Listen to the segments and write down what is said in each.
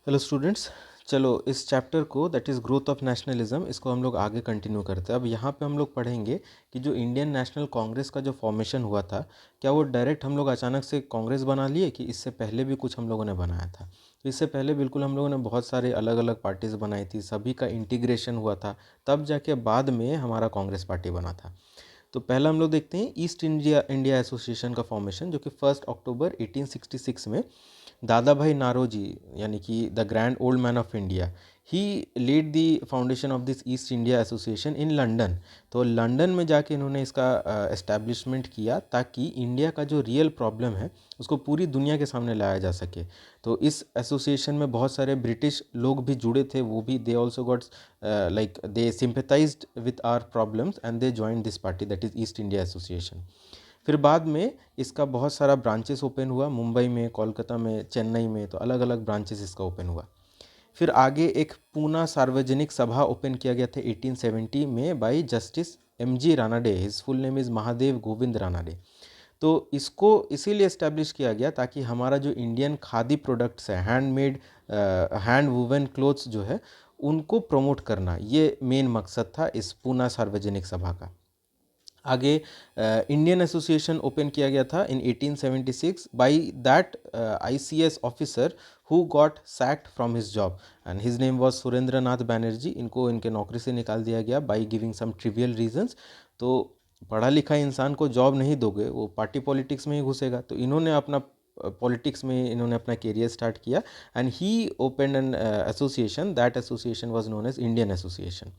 Hello students, चलो इस chapter को that is growth of nationalism इसको हम लोग आगे कंटिन्यू करते हैं। अब यहाँ पे हम लोग पढ़ेंगे कि जो इंडियन नेशनल कांग्रेस का जो फॉर्मेशन हुआ था, क्या वो डायरेक्ट हम लोग अचानक से कांग्रेस बना लिए कि इससे पहले भी कुछ हम लोगों ने बनाया था। तो इससे पहले बिल्कुल हम लोगों ने बहुत सारे अलग अलग पार्टीज़ बनाई थी, सभी का इंटीग्रेशन हुआ था, तब जाके बाद में हमारा कांग्रेस पार्टी बना था। तो पहला हम लोग देखते हैं ईस्ट इंडिया इंडिया एसोसिएशन का फॉर्मेशन, जो कि 1 अक्टूबर 1866 में दादा भाई नारोजी यानी कि the grand old man of India he led the foundation of this East India association in London. तो लंदन में जाके इन्होंने इसका एस्टैब्लिशमेंट किया ताकि इंडिया का जो रियल प्रॉब्लम है उसको पूरी दुनिया के सामने लाया जा सके। तो इस एसोसिएशन में बहुत सारे ब्रिटिश लोग भी जुड़े थे, वो भी they also got like they sympathised with our problems and they joined this party that is East India association. फिर बाद में इसका बहुत सारा ब्रांचेस ओपन हुआ, मुंबई में, कोलकाता में, चेन्नई में, तो अलग अलग ब्रांचेस इसका ओपन हुआ। फिर आगे एक पूना सार्वजनिक सभा ओपन किया गया था 1870 में bye justice MG Ranade. His full name is Mahadev Govind Ranade. तो इसको इसीलिए इस्टेब्लिश किया गया ताकि हमारा जो इंडियन खादी प्रोडक्ट्स है, हैंडमेड हैंड वूवन क्लोथ्स जो है, उनको प्रमोट करना, ये मेन मकसद था इस पूना सार्वजनिक सभा का। आगे इंडियन एसोसिएशन ओपन किया गया था in 1876 by that ICS officer who got sacked from his job and his name was Surendra Nath Banerjee. इनको इनके नौकरी से निकाल दिया गया by giving some trivial reasons. तो पढ़ा लिखा इंसान को जॉब नहीं दोगे, वो पार्टी पॉलिटिक्स में ही घुसेगा। तो इन्होंने अपना पॉलिटिक्स में इन्होंने अपना करियर स्टार्ट किया and he open an association, that association was known as Indian association.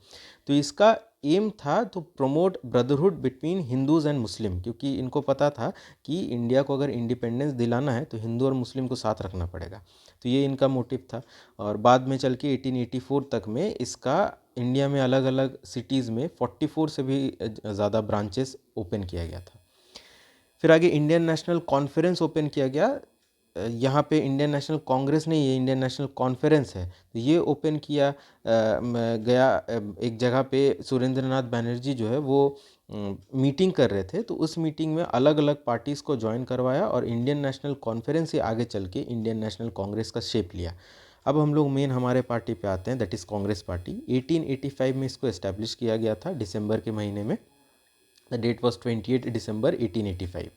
तो इसका एम था to promote brotherhood between Hindus and Muslim, क्योंकि इनको पता था कि इंडिया को अगर इंडिपेंडेंस दिलाना है तो हिंदू और मुस्लिम को साथ रखना पड़ेगा। तो ये इनका मोटिव था। और बाद में चल के 1884 तक में इसका इंडिया में अलग अलग सिटीज़ में 44 से भी ज़्यादा ब्रांचेस ओपन किया गया था। फिर आगे इंडियन नेशनल कॉन्फ्रेंस ओपन किया गया। यहाँ पे इंडियन नेशनल कांग्रेस नहीं, ये इंडियन नेशनल कॉन्फ्रेंस है। तो ये ओपन किया गया एक जगह पे। सुरेंद्र नाथ बैनर्जी जो है वो मीटिंग कर रहे थे, तो उस मीटिंग में अलग अलग पार्टीज़ को ज्वाइन करवाया और इंडियन नेशनल कॉन्फ्रेंस से आगे चल के इंडियन नेशनल कांग्रेस का शेप लिया। अब हम लोग मेन हमारे पार्टी पे आते हैं, दैट इज़ कांग्रेस पार्टी। 1885 में इसको इस्टेब्लिश किया गया था, दिसंबर के महीने में। द डेट वॉज 28 दिसंबर 1885।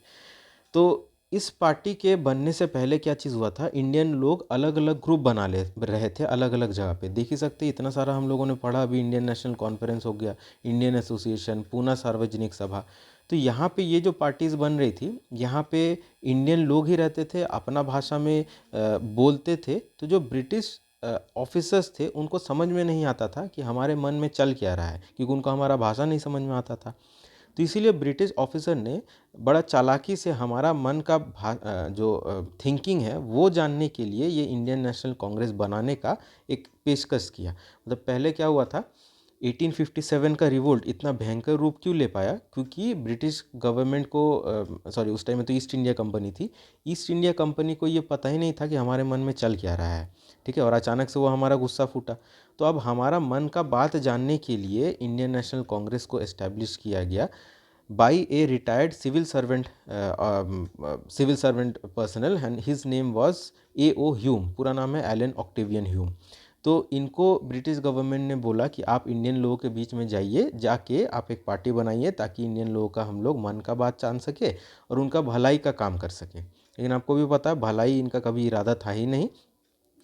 तो इस पार्टी के बनने से पहले क्या चीज़ हुआ था, इंडियन लोग अलग अलग ग्रुप बना ले रहे थे अलग अलग जगह पे। देख ही सकते इतना सारा हम लोगों ने पढ़ा। अभी इंडियन नेशनल कॉन्फ्रेंस हो गया, इंडियन एसोसिएशन, पूना सार्वजनिक सभा। तो यहाँ पे ये जो पार्टीज़ बन रही थी, यहाँ पे इंडियन लोग ही रहते थे, अपना भाषा में बोलते थे। तो जो ब्रिटिश ऑफिसर्स थे उनको समझ में नहीं आता था कि हमारे मन में चल क्या रहा है, क्योंकि उनको हमारा भाषा नहीं समझ में आता था। तो इसीलिए ब्रिटिश ऑफिसर ने बड़ा चालाकी से हमारा मन का जो थिंकिंग है वो जानने के लिए ये इंडियन नेशनल कांग्रेस बनाने का एक पेशकश किया। मतलब पहले क्या हुआ था, 1857 का रिवोल्ट इतना भयंकर रूप क्यों ले पाया, क्योंकि ब्रिटिश गवर्नमेंट को सॉरी उस टाइम में तो ईस्ट इंडिया कंपनी थी। ईस्ट इंडिया कंपनी को ये पता ही नहीं था कि हमारे मन में चल क्या रहा है, ठीक है। और अचानक से वो हमारा गुस्सा फूटा। तो अब हमारा मन का बात जानने के लिए इंडियन नेशनल कांग्रेस को एस्टैब्लिश किया गया by a retired civil servant personnel and his name was A.O. Hume. पूरा नाम है एलन ऑक्टेवियन ह्यूम। तो इनको ब्रिटिश गवर्नमेंट ने बोला कि आप इंडियन लोगों के बीच में जाइए, जाके आप एक पार्टी बनाइए ताकि इंडियन लोगों का हम लोग मन का बात जान सके और उनका भलाई का काम कर सके। लेकिन आपको भी पता है भलाई इनका कभी इरादा था ही नहीं,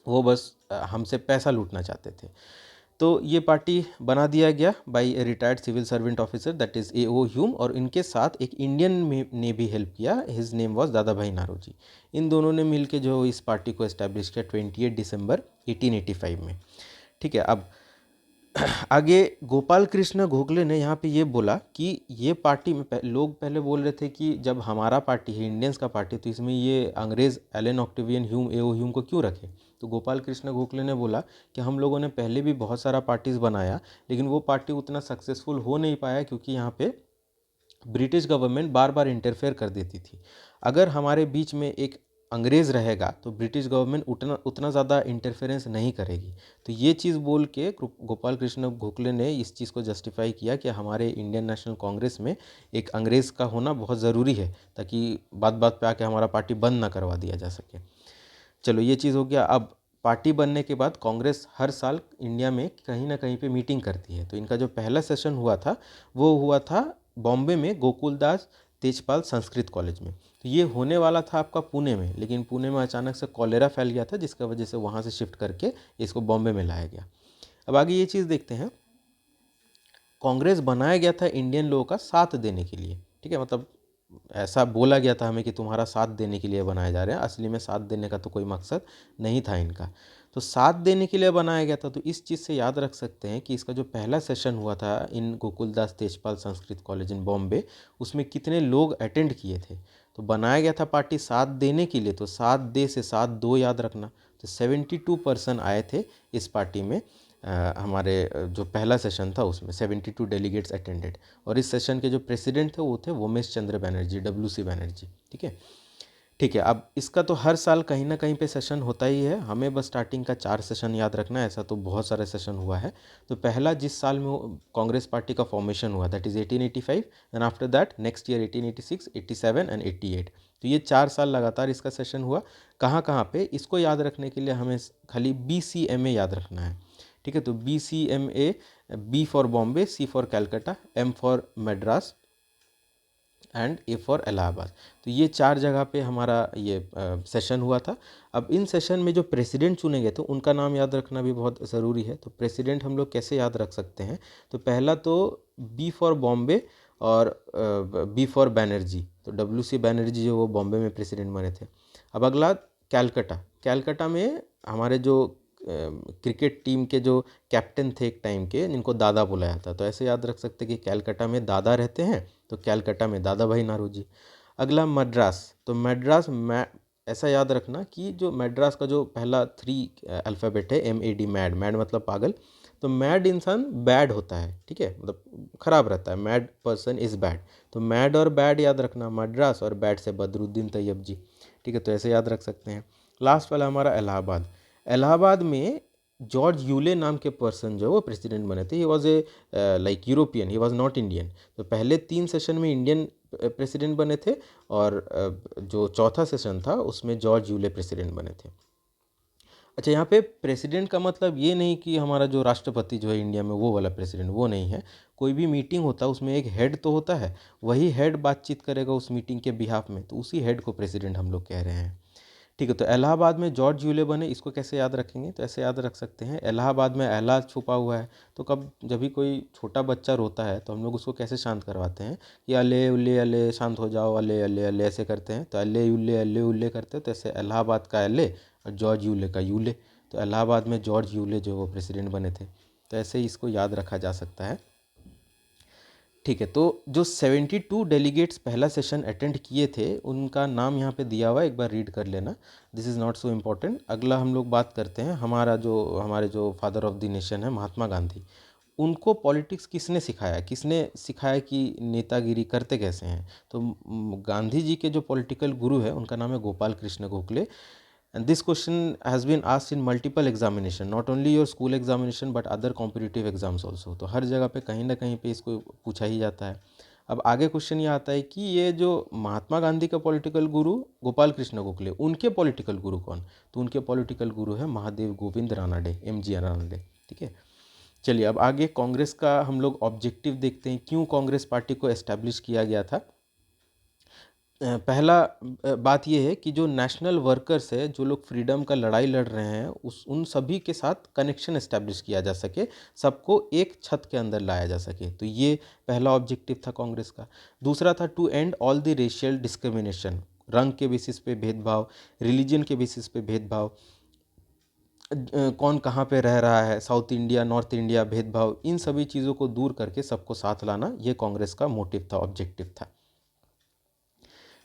वो बस हमसे पैसा लूटना चाहते थे। तो ये पार्टी बना दिया गया by a retired civil servant officer that is A.O. Hume, और इनके साथ एक इंडियन ने भी हेल्प किया। हिज नेम वाज दादा भाई नारोजी। इन दोनों ने मिलके जो इस पार्टी को एस्टैब्लिश किया 28 दिसंबर 1885 में, ठीक है। अब आगे गोपाल कृष्ण गोखले ने यहाँ पे ये बोला कि ये पार्टी में लोग पहले बोल रहे थे कि जब हमारा पार्टी है, इंडियंस का पार्टी, तो इसमें ये अंग्रेज़ Elon Octavian Hume A.O. Hume को क्यों रखे। तो गोपाल कृष्ण गोखले ने बोला कि हम लोगों ने पहले भी बहुत सारा पार्टीज़ बनाया, लेकिन वो पार्टी उतना सक्सेसफुल हो नहीं पाया क्योंकि यहाँ पे ब्रिटिश गवर्नमेंट बार बार इंटरफेयर कर देती थी। अगर हमारे बीच में एक अंग्रेज़ रहेगा तो ब्रिटिश गवर्नमेंट उतना उतना ज़्यादा इंटरफेरेंस नहीं करेगी। तो ये चीज़ बोल के गोपाल कृष्ण गोखले ने इस चीज़ को जस्टिफाई किया कि हमारे इंडियन नेशनल कांग्रेस में एक अंग्रेज़ का होना बहुत ज़रूरी है, ताकि बात बात पे आके हमारा पार्टी बंद ना करवा दिया जा सके। चलो ये चीज़ हो गया। अब पार्टी बनने के बाद कांग्रेस हर साल इंडिया में कहीं ना कहीं पे मीटिंग करती है। तो इनका जो पहला सेशन हुआ था वो हुआ था बॉम्बे में गोकुलदास तेजपाल संस्कृत कॉलेज में। तो ये होने वाला था आपका पुणे में, लेकिन पुणे में अचानक से कॉलेरा फैल गया था, जिसका वजह से वहाँ से शिफ्ट करके इसको बॉम्बे में लाया गया। अब आगे ये चीज़ देखते हैं, कांग्रेस बनाया गया था इंडियन लोगों का साथ देने के लिए, ठीक है, मतलब ऐसा बोला गया था हमें कि तुम्हारा साथ देने के लिए बनाया जा रहा है, असली में साथ देने का तो कोई मकसद नहीं था इनका। तो साथ देने के लिए बनाया गया था। तो इस चीज़ से याद रख सकते हैं कि इसका जो पहला सेशन हुआ था इन गोकुलदास तेजपाल संस्कृत कॉलेज इन बॉम्बे, उसमें कितने लोग अटेंड किए थे। तो बनाया गया था पार्टी साथ देने के लिए, तो साथ दे से साथ दो याद रखना। तो 72% आए थे इस पार्टी में। हमारे जो पहला सेशन था उसमें 72 डेलीगेट्स अटेंडेड। और इस सेशन के जो प्रेसिडेंट थे वो थे वोमेश चंद्र बनर्जी, WC बनर्जी, ठीक है। ठीक है, अब इसका तो हर साल कहीं ना कहीं पे सेशन होता ही है, हमें बस स्टार्टिंग का 4 सेशन याद रखना है, ऐसा तो बहुत सारे सेशन हुआ है। तो पहला जिस साल में कांग्रेस पार्टी का फॉर्मेशन हुआ that is 1885, and after that next year 1886, 87 and 88। तो ये 4 साल लगातार इसका सेशन हुआ। कहाँ कहाँ पे, इसको याद रखने के लिए हमें खाली BCMA याद रखना है, ठीक है। तो BCMA, B for Bombay, C for Calcutta, M for Madras and A for Allahabad. तो ये 4 जगह पे हमारा ये सेशन हुआ था। अब इन सेशन में जो प्रेसिडेंट चुने गए थे उनका नाम याद रखना भी बहुत ज़रूरी है। तो प्रेसिडेंट हम लोग कैसे याद रख सकते हैं, तो पहला तो B फॉर बॉम्बे और B फॉर बैनर्जी। तो WC बैनर्जी जो वो बॉम्बे में प्रेसिडेंट बने थे। अब अगला कैलकाटा, कैलकाटा में हमारे जो क्रिकेट टीम के जो कैप्टन थे एक टाइम के, जिनको दादा बुलाया था, तो ऐसे याद रख सकते हैं कि कैलकाटा में दादा रहते हैं, तो कैलकाटा में दादा भाई नारोजी। अगला मद्रास, तो मद्रास ऐसा याद रखना कि जो मद्रास का जो पहला 3 अल्फ़ाबेट है MAD, मैड, मैड मतलब पागल। तो मैड इंसान बैड होता है, ठीक है, मतलब खराब रहता है, मैड पर्सन इज़ बैड। तो मैड और बैड याद रखना, मद्रास, और बैड से बदरुद्दीन तैयब जी, ठीक है, तो ऐसे याद रख सकते हैं। लास्ट वाला हमारा इलाहाबाद, इलाहाबाद में जॉर्ज यूले नाम के पर्सन जो वो प्रेसिडेंट बने थे। He was a like European, he was not Indian. तो पहले 3 सेशन में इंडियन प्रेसिडेंट बने थे, और जो चौथा सेशन था उसमें जॉर्ज यूले प्रेसिडेंट बने थे। अच्छा, यहाँ पे प्रेसिडेंट का मतलब ये नहीं कि हमारा जो राष्ट्रपति जो है इंडिया में वो वाला प्रेसिडेंट, वो नहीं है। कोई भी मीटिंग होता है उसमें एक हेड तो होता है, वही हेड बातचीत करेगा उस मीटिंग के बिहाफ में, तो उसी हेड को प्रेसिडेंट हम लोग कह रहे हैं, ठीक है। तो इलाहाबाद में जॉर्ज यूले बने, इसको कैसे याद रखेंगे, तो ऐसे याद रख सकते हैं, इलाहाबाद में एला छुपा हुआ है। तो कब जब भी कोई छोटा बच्चा रोता है तो हम लोग उसको कैसे शांत करवाते हैं कि अले उल्ले अले शांत हो जाओ, अले अले अले ऐसे करते हैं। तो अले उल्ले करते हैं, तो ऐसे इलाहाबाद का अले और जॉर्ज यूले का यूले। तो इलाहाबाद में जॉर्ज यूले जो वो प्रेसिडेंट बने थे, तो ऐसे ही इसको याद रखा जा सकता है, ठीक है। तो जो 72 डेलीगेट्स पहला सेशन अटेंड किए थे उनका नाम यहाँ पे दिया हुआ है, एक बार रीड कर लेना, this is not so important. अगला हम लोग बात करते हैं हमारे जो फादर ऑफ द नेशन है महात्मा गांधी। उनको पॉलिटिक्स किसने सिखाया, कि नेतागिरी करते कैसे हैं। तो गांधी जी के जो पॉलिटिकल गुरु है उनका नाम है Gopal Krishna Gokhale. And this question has been asked in multiple examination, not only your school examination but other competitive exams also। तो हर जगह पे कहीं ना कहीं पे इसको पूछा ही जाता है। अब आगे क्वेश्चन ये आता है कि ये जो महात्मा गांधी का पॉलिटिकल गुरु गोपाल कृष्ण गोखले, उनके पॉलिटिकल गुरु कौन, तो उनके पॉलिटिकल गुरु है महादेव गोविंद रानाडे, MG रानाडे, ठीक है। चलिए अब आगे कांग्रेस का हम लोग ऑब्जेक्टिव देखते हैं, क्यों कांग्रेस पार्टी को एस्टैब्लिश किया गया था। पहला बात ये है कि जो नेशनल वर्कर्स है, जो लोग फ्रीडम का लड़ाई लड़ रहे हैं, उन सभी के साथ कनेक्शन एस्टैब्लिश किया जा सके, सबको एक छत के अंदर लाया जा सके। तो ये पहला ऑब्जेक्टिव था कांग्रेस का। दूसरा था to end all the racial discrimination, रंग के बेसिस पे भेदभाव, रिलीजन के बेसिस पे भेदभाव, कौन कहाँ पे रह रहा है, साउथ इंडिया नॉर्थ इंडिया भेदभाव, इन सभी चीज़ों को दूर करके सबको साथ लाना, ये कांग्रेस का मोटिव था, ऑब्जेक्टिव था,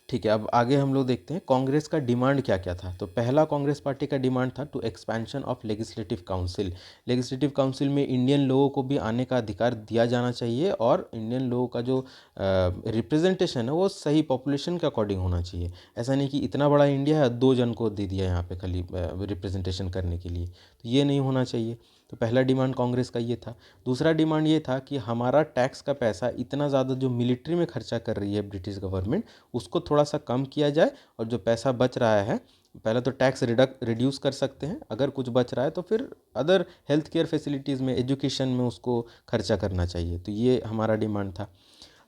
ठीक है। अब आगे हम लोग देखते हैं कांग्रेस का डिमांड क्या क्या था। तो पहला कांग्रेस पार्टी का डिमांड था to expansion of legislative council. Legislative council में इंडियन लोगों को भी आने का अधिकार दिया जाना चाहिए, और इंडियन लोगों का जो रिप्रेजेंटेशन है वो सही पॉपुलेशन के अकॉर्डिंग होना चाहिए। ऐसा नहीं कि इतना बड़ा इंडिया है 2 जन को दे दिया यहाँ पे खाली रिप्रेजेंटेशन करने के लिए, तो ये नहीं होना चाहिए। तो पहला डिमांड कांग्रेस का ये था। दूसरा डिमांड ये था कि हमारा टैक्स का पैसा इतना ज़्यादा जो मिलिट्री में खर्चा कर रही है ब्रिटिश गवर्नमेंट, उसको थोड़ा सा कम किया जाए, और जो पैसा बच रहा है पहले तो टैक्स रिड्यूस कर सकते हैं, अगर कुछ बच रहा है तो फिर अदर हेल्थ केयर फैसिलिटीज़ में, एजुकेशन में उसको खर्चा करना चाहिए। तो ये हमारा डिमांड था।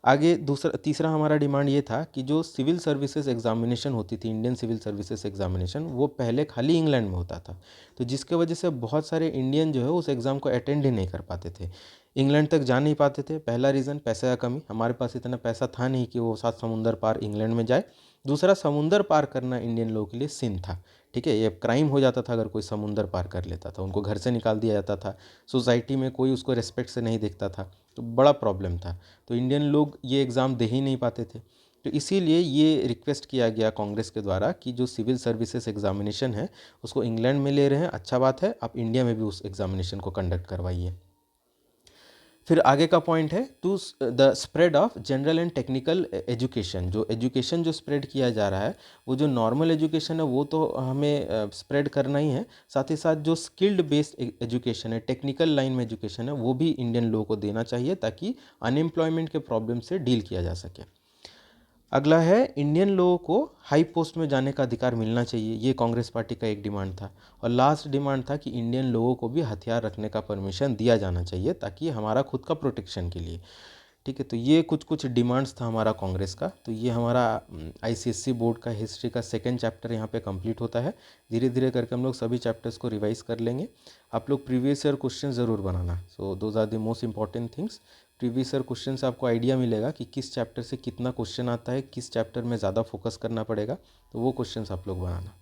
आगे दूसरा तीसरा हमारा डिमांड ये था कि जो सिविल सर्विसेज एग्जामिनेशन होती थी, इंडियन सिविल सर्विसेज एग्जामिनेशन, वो पहले खाली इंग्लैंड में होता था। तो जिसके वजह से बहुत सारे इंडियन जो है उस एग्ज़ाम को अटेंड ही नहीं कर पाते थे, इंग्लैंड तक जा नहीं पाते थे। पहला रीज़न पैसे का कमी, हमारे पास इतना पैसा था नहीं कि वो 7 समुंदर पार इंग्लैंड में जाए। दूसरा, समुंदर पार करना इंडियन लोगों के लिए सिन था। ठीक है, ये क्राइम हो जाता था अगर कोई समुंदर पार कर लेता था, उनको घर से निकाल दिया जाता था, सोसाइटी में कोई उसको रिस्पेक्ट से नहीं देखता था, तो बड़ा प्रॉब्लम था। तो इंडियन लोग ये एग्ज़ाम दे ही नहीं पाते थे। तो इसीलिए ये रिक्वेस्ट किया गया कांग्रेस के द्वारा कि जो सिविल सर्विसेज एग्जामिनेशन है उसको इंग्लैंड में ले रहे हैं, अच्छा बात है, आप इंडिया में भी उस एग्जामिनेशन को कंडक्ट करवाइए। फिर आगे का पॉइंट है to the spread of general and technical education. जो एजुकेशन जो स्प्रेड किया जा रहा है, वो जो नॉर्मल एजुकेशन है वो तो हमें स्प्रेड करना ही है, साथ ही साथ जो स्किल्ड बेस्ड एजुकेशन है, टेक्निकल लाइन में एजुकेशन है, वो भी इंडियन लोगों को देना चाहिए ताकि अनएम्प्लॉयमेंट के प्रॉब्लम से डील किया जा सके। अगला है इंडियन लोगों को हाई पोस्ट में जाने का अधिकार मिलना चाहिए, ये कांग्रेस पार्टी का एक डिमांड था। और लास्ट डिमांड था कि इंडियन लोगों को भी हथियार रखने का परमिशन दिया जाना चाहिए ताकि हमारा खुद का प्रोटेक्शन के लिए। ठीक है, तो ये कुछ कुछ डिमांड्स था हमारा कांग्रेस का। तो ये हमारा आईसीएससी बोर्ड का हिस्ट्री का सेकंड चैप्टर यहाँ पे कंप्लीट होता है। धीरे धीरे करके हम लोग सभी चैप्टर्स को रिवाइज कर लेंगे। आप लोग प्रीवियस ईयर क्वेश्चन ज़रूर बनाना, so those are the most important things. Previous year question से आपको आइडिया मिलेगा कि किस चैप्टर से कितना क्वेश्चन आता है, किस चैप्टर में ज़्यादा फोकस करना पड़ेगा, तो वो क्वेश्चंस आप लोग बनाना।